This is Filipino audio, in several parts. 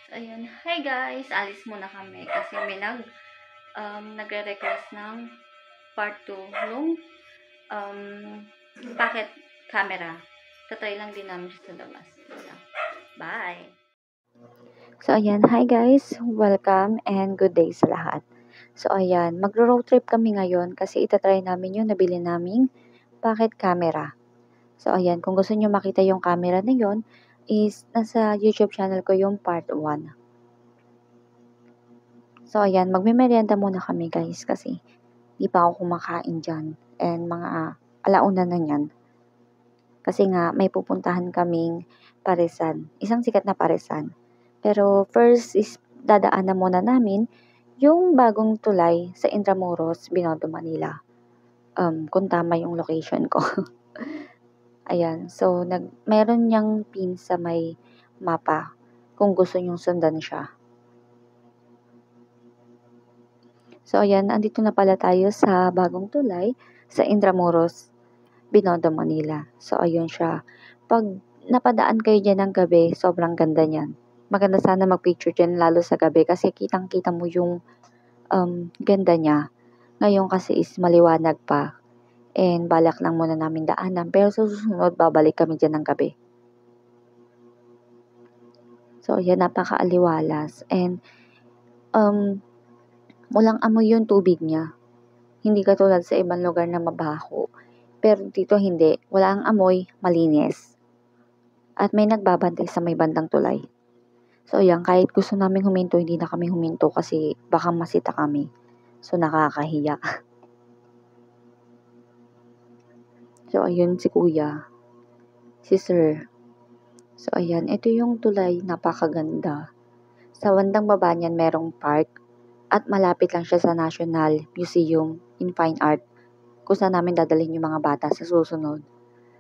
So, ayun. Hi guys! Alis muna kami kasi may nagre-request ng part 2 nung um, pocket camera. Tatry lang din namin siya sa labas. Bye! So, ayan. Hi guys! Welcome and good day sa lahat. So, ayan. Magro-road trip kami ngayon kasi itatry namin yung nabili naming pocket camera. So, ayan. Kung gusto nyo makita yung camera na yon is nasa YouTube channel ko yung part 1. So, ayan, magme-merienda muna kami guys kasi di pa ako kumakain dyan. And mga alauna na yan. Kasi nga, may pupuntahan kaming paresan. Isang sikat na paresan. Pero first is dadaanan muna namin yung bagong tulay sa Intramuros, Binondo, Manila. Kung tama yung location ko. Ayan, so meron niyang pin sa may mapa kung gusto nyong sundan siya. So, ayan, andito na pala tayo sa bagong tulay sa Intramuros, Binondo, Manila. So, ayun siya. Pag napadaan kayo dyan ng gabi, sobrang ganda niyan. Maganda sana mag-picture dyan lalo sa gabi kasi kitang-kita mo yung ganda niya. Ngayon kasi is maliwanag pa. And balak lang muna namin daanan. Pero sa susunod, babalik kami dyan ng gabi. So, ayan, napaka-aliwalas. And, walang amoy yung tubig niya. Hindi katulad sa ibang lugar na mabaho. Pero dito hindi. Wala ang amoy, malinis. At may nagbabantay sa may bandang tulay. So ayan, kahit gusto namin huminto, hindi na kami huminto kasi baka masita kami. So nakakahiya. So ayun si kuya. Si sir. So ayan, ito yung tulay, napakaganda. Sa bandang baba niyan merong park. At malapit lang siya sa National Museum in Fine Art. Kung saan namin dadalhin yung mga bata sa susunod.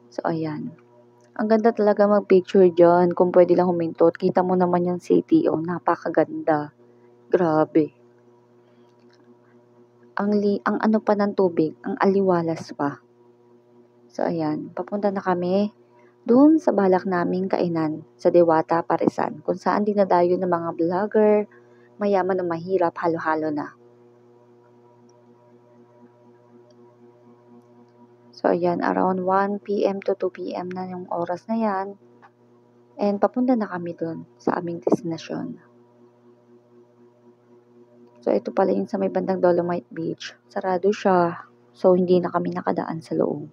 So ayan. Ang ganda talaga mag-picture dyan. Kung pwede lang huminto. Kita mo naman yung city. Oh, napakaganda. Grabe. Ang ano pa ng tubig, ang aliwalas pa. So, ayan. Papunta na kami doon sa balak naming kainan sa Dewata, Parisan. Kung saan dinadayo ng mga vlogger, mayaman o mahirap, halo-halo na. So, ayan. Around 1 p.m. to 2 p.m. na yung oras na yan. And papunta na kami doon sa aming destinasyon. So, ito pala yung sa may bandang Dolomite Beach. Sarado siya. So, hindi na kami nakadaan sa loob.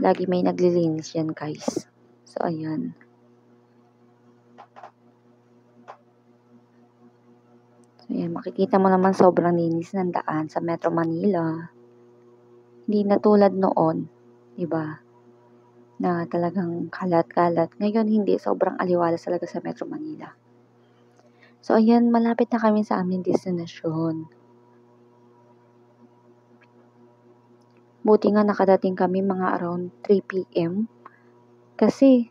Lagi may naglilinis yan, guys. So, ayan. So, ayan. Makikita mo naman sobrang linis ng daan sa Metro Manila. Hindi na tulad noon. Diba? Na talagang kalat-kalat. Ngayon, hindi. Sobrang aliwalas talaga sa Metro Manila. So, ayan. Malapit na kami sa aming destinasyon. Buti nga nakadating kami mga around 3 p.m. Kasi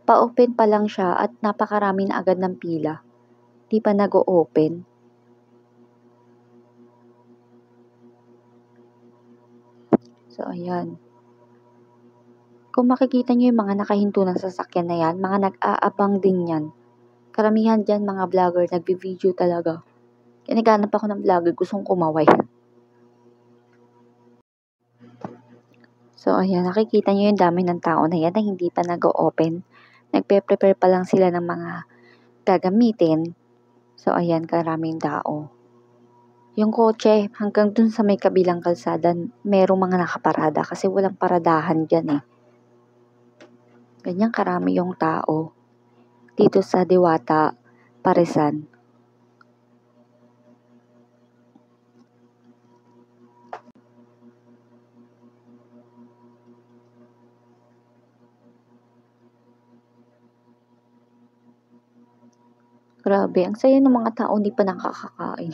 pa-open pa lang siya at napakarami na agad ng pila. Di pa nag-o-open. So, ayan. Kung makikita nyo yung mga nakahinto ng sasakyan na yan, mga nag-aabang din yan. Karamihan dyan mga vlogger, nagbi-video talaga. Kaya naghanap ako ng vlogger, gustong kumaway. So, ayan, nakikita nyo yung dami ng tao na yan na hindi pa nag-o-open. Nagpe-prepare pa lang sila ng mga gagamitin. So, ayan, karaming tao. Yung kotse, hanggang dun sa may kabilang kalsada, merong mga nakaparada kasi walang paradahan dyan eh. Ganyan karami yung tao dito sa Dewata, Parisan. Grabe, ang saya ng mga tao hindi pa nakakakain.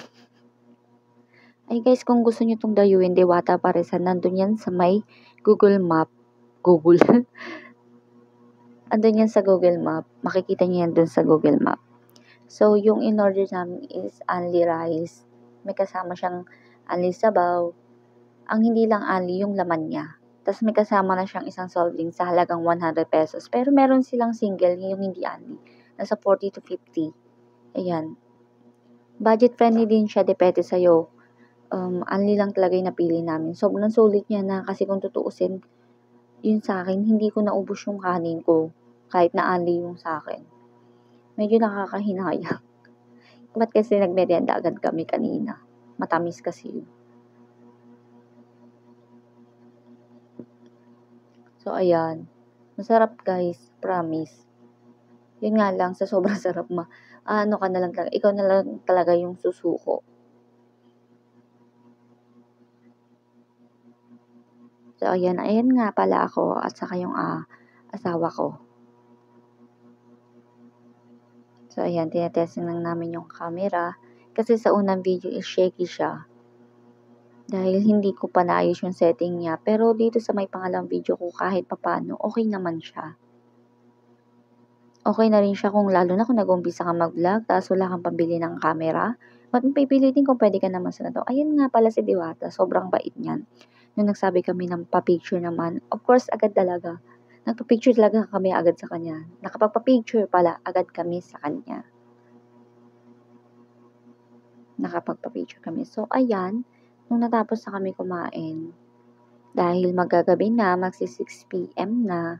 Ay guys, kung gusto nyo itong dayuin, Dewata, Parisan, nandun yan sa may Google Map. Google. Andun yan sa Google Map. Makikita nyo yan dun sa Google Map. So, yung in-order namin is only rice. May kasama siyang only sabaw. Ang hindi lang only, yung laman niya. Tas may kasama na siyang isang soft drink sa halagang 100 pesos. Pero meron silang single, yung hindi unli. Nasa 40 to 50. Ayan. Budget friendly din siya, depende sa'yo. Unli lang talaga yung napili namin. Sobrang sulit niya na kasi kung tutuusin, yun sa akin, hindi ko naubos yung kanin ko. Kahit na unli yung sa akin. Medyo nakakahinayang. Ba't kasi nagmerienda agad kami kanina? Matamis kasi yun. So, ayan. Masarap guys, promise. Yun nga lang, sa sobrang sarap ano ka na lang talaga, ikaw na lang talaga yung susuko. So, ayan nga pala ako at saka yung asawa ko. So, ayan, tinetesting lang namin yung camera. Kasi sa unang video is shaky siya. Dahil hindi ko pa naayos yung setting niya. Pero dito sa may pangalawang video ko kahit papano, okay naman siya. Okay na rin siya kung lalo na kung nag-umpisa ka mag-vlog tapos wala kang pambili ng camera. Ba't mo pipilitin kung pwede ka naman sa ganito? Ayan nga pala si Diwata, sobrang bait niyan. Nung nagsabi kami ng pa-picture naman, of course agad talaga. Nagpa-picture talaga kami agad sa kanya. Nakapagpa-picture pala agad kami sa kanya. Nakapagpa-picture kami. So, ayan, nung natapos na kami kumain, dahil magagabi na, magsi-6 PM na,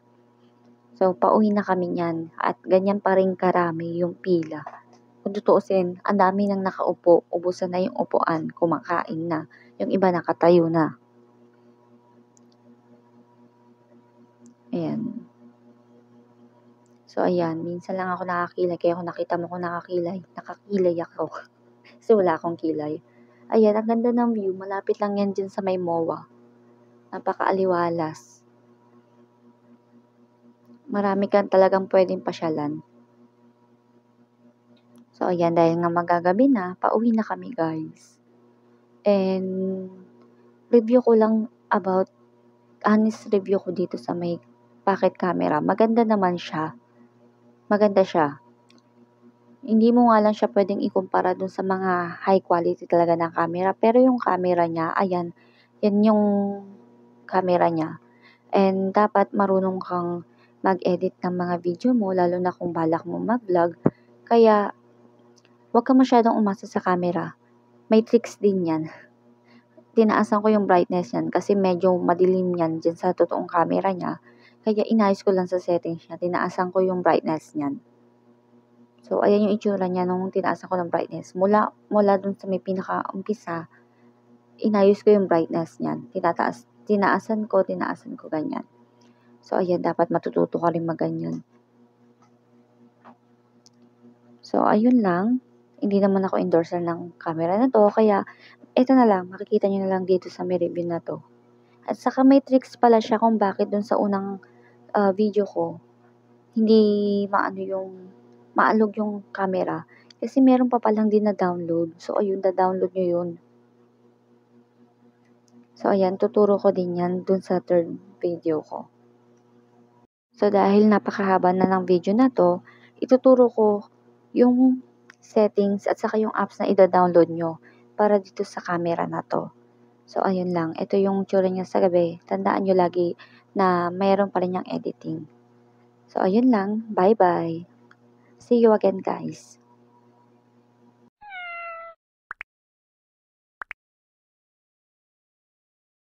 so pauwi na kami niyan at ganyan pa rin karami yung pila. Kung tutuusin, ang dami nang nakaupo, ubusan na yung upuan, kumakain na, yung iba nakatayo na. Ayan. So, ayan, minsan lang ako nakakilay, kaya kung nakita mo ko nakakilay ako. Kasi wala akong kilay. Ayan, ang ganda ng view, malapit lang yan dyan sa may MOA. Napakaaliwalas. Marami kang talagang pwedeng pasyalan. So, ayan, dahil nga magagabi na, pauwi na kami guys. And, review ko lang about, honest review ko dito sa may pocket camera. Maganda naman siya. Maganda siya. Hindi mo nga lang siya pwedeng ikumpara dun sa mga high quality talaga ng camera. Pero yung camera niya, ayan, yan yung camera niya. And dapat marunong kang mag-edit ng mga video mo, lalo na kung balak mo mag-vlog. Kaya, huwag ka masyadong umasa sa camera. May tricks din yan. Tinaasan ko yung brightness niyan kasi medyo madilim yan dyan sa totoong camera niya. Kaya inayos ko lang sa settings niya. Tinaasan ko yung brightness niyan. So, ayan yung itsura niya nung tinaasan ko ng brightness. Mula dun sa may pinaka-umpisa, inayos ko yung brightness niyan. Tinaasan ko ganyan. So, ayan, dapat matututo ka rin magganyan. So, ayun lang. Hindi naman ako endorser ng camera na to. Kaya, ito na lang. Makikita nyo na lang dito sa may review na to. At saka may tricks pala siya kung bakit dun sa unang video ko, hindi maalog yung camera. Kasi meron pa palang din na download. So, ayun, da-download nyo yun. So, ayan, tuturo ko din yan dun sa third video ko. So, dahil napakahaba na ng video na to, ituturo ko yung settings at saka yung apps na ida-download nyo para dito sa camera na to. So, ayun lang. Ito yung tsura niya sa gabi. Tandaan nyo lagi na mayroon pa rin yung editing. So, ayun lang. Bye-bye. See you again, guys.